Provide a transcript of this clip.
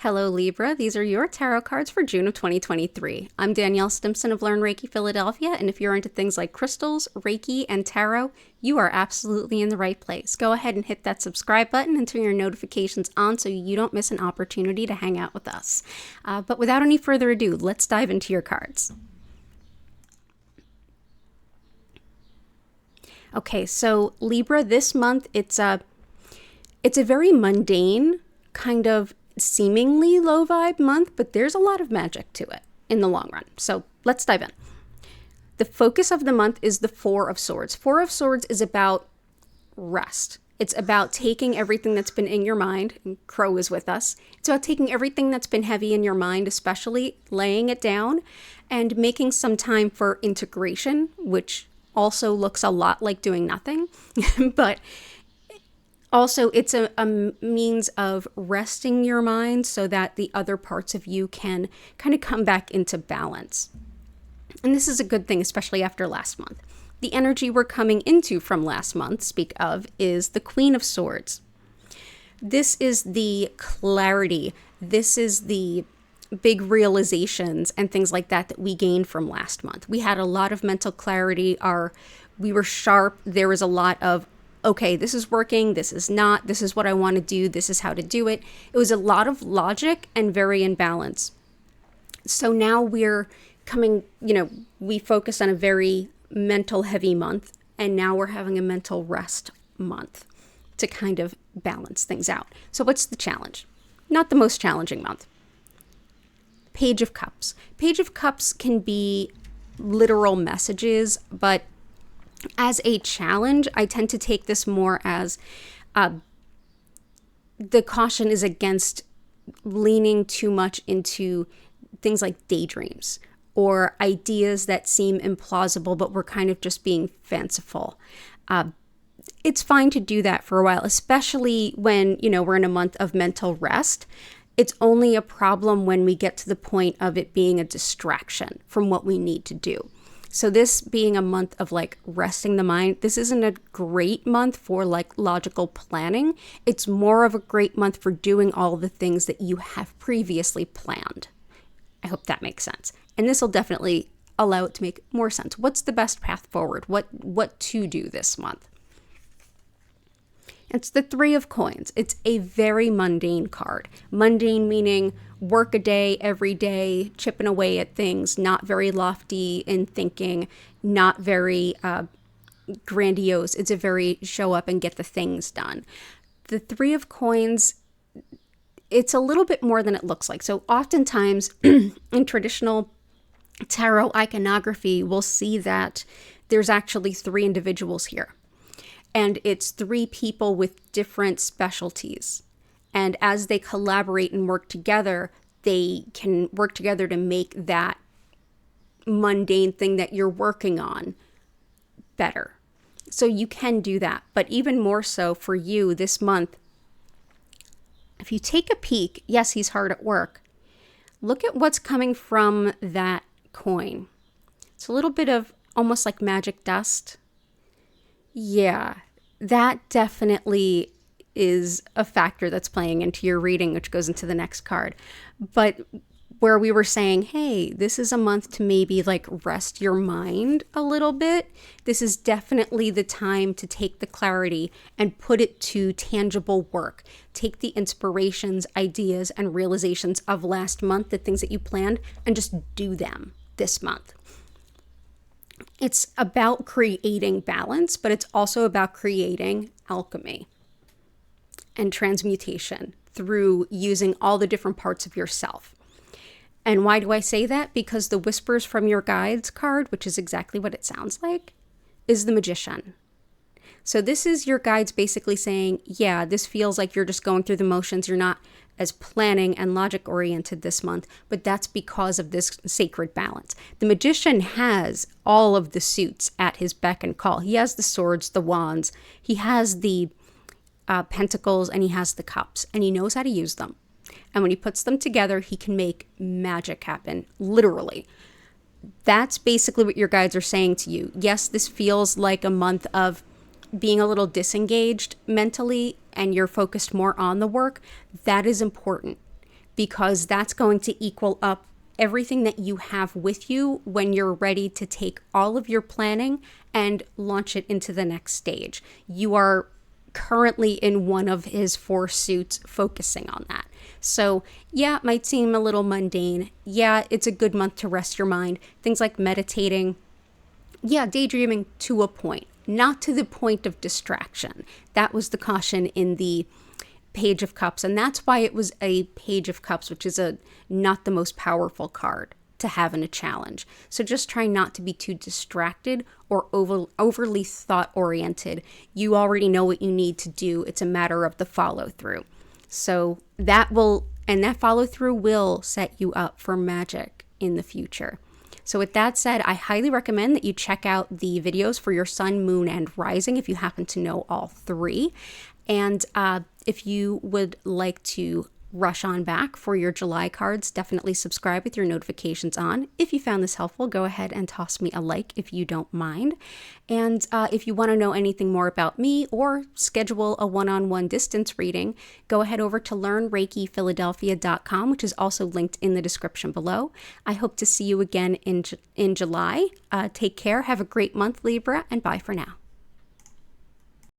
Hello Libra, these are your tarot cards for June of 2023. I'm Danielle Stimpson of Learn Reiki Philadelphia, and if you're into things like crystals, Reiki, and tarot, you are absolutely in the right place. Go ahead and hit that subscribe button and turn your notifications on so you don't miss an opportunity to hang out with us. But without any further ado, let's dive into your cards. Okay, so Libra, this month, it's a very mundane, kind of seemingly low vibe month, but there's a lot of magic to it in the long run. So let's dive in. The focus of the month is the Four of Swords. Four of Swords is about rest. It's about taking everything that's been in your mind, and Crow is with us. It's about taking everything that's been heavy in your mind, especially laying it down and making some time for integration, which also looks a lot like doing nothing, but also, it's a means of resting your mind so that the other parts of you can kind of come back into balance. And this is a good thing, especially after last month. The energy we're coming into from last month, speak of, is the Queen of Swords. This is the clarity. This is the big realizations and things like that we gained from last month. We had a lot of mental clarity. We were sharp. There was a lot of, okay, this is working, this is not, this is what I want to do, this is how to do it. It was a lot of logic and very in balance. So now we're coming, we focus on a very mental heavy month, and now we're having a mental rest month to kind of balance things out. So what's the challenge? Not the most challenging month. Page of Cups. Page of Cups can be literal messages, but as a challenge, I tend to take this more as the caution is against leaning too much into things like daydreams or ideas that seem implausible, but we're kind of just being fanciful. It's fine to do that for a while, especially when, we're in a month of mental rest. It's only a problem when we get to the point of it being a distraction from what we need to do. So this being a month of resting the mind, this isn't a great month for logical planning. It's more of a great month for doing all the things that you have previously planned. I hope that makes sense. And this will definitely allow it to make more sense. What's the best path forward? What to do this month? It's the Three of Coins. It's a very mundane card. Mundane meaning work a day, every day, chipping away at things, not very lofty in thinking, not very grandiose. It's a very show up and get the things done. The Three of Coins, it's a little bit more than it looks like. So oftentimes in traditional tarot iconography, we'll see that there's actually three individuals here. And it's three people with different specialties. And as they collaborate and work together, they can work together to make that mundane thing that you're working on better. So you can do that. But even more so for you this month, if you take a peek, yes, he's hard at work. Look at what's coming from that coin. It's a little bit of almost like magic dust. Yeah, that definitely is a factor that's playing into your reading, which goes into the next card. But where we were saying, hey, this is a month to maybe rest your mind a little bit. This is definitely the time to take the clarity and put it to tangible work. Take the inspirations, ideas, and realizations of last month, the things that you planned, and just do them this month. It's about creating balance, but it's also about creating alchemy and transmutation through using all the different parts of yourself. And why do I say that? Because the Whispers from Your Guides card, which is exactly what it sounds like, is the Magician. So this is your guides basically saying, yeah, this feels like you're just going through the motions. You're not as planning and logic oriented this month, but that's because of this sacred balance. The Magician has all of the suits at his beck and call. He has the swords, the wands, he has the pentacles, and he has the cups, and he knows how to use them. And when he puts them together, he can make magic happen, literally. That's basically what your guides are saying to you. Yes, this feels like a month of being a little disengaged mentally and you're focused more on the work. That is important. because that's going to equal up everything that you have with you when you're ready to take all of your planning and launch it into the next stage. You are currently in one of his 4 suits focusing on that. So yeah, it might seem a little mundane. Yeah, it's a good month to rest your mind. Things like meditating, yeah, daydreaming to a point, not to the point of distraction. That was the caution in the Page of Cups, and that's why it was a Page of Cups, which is not the most powerful card to have in a challenge. So just try not to be too distracted or overly thought-oriented. You already know what you need to do. It's a matter of the follow-through. So that follow-through will set you up for magic in the future. So with that said, I highly recommend that you check out the videos for your sun, moon, and rising if you happen to know all 3. And if you would like to rush on back for your July cards, definitely subscribe with your notifications on. If you found this helpful, go ahead and toss me a like if you don't mind. And if you want to know anything more about me or schedule a one-on-one distance reading, go ahead over to learnreikiphiladelphia.com, which is also linked in the description below. I hope to see you again in July. Take care. Have a great month, Libra, and bye for now.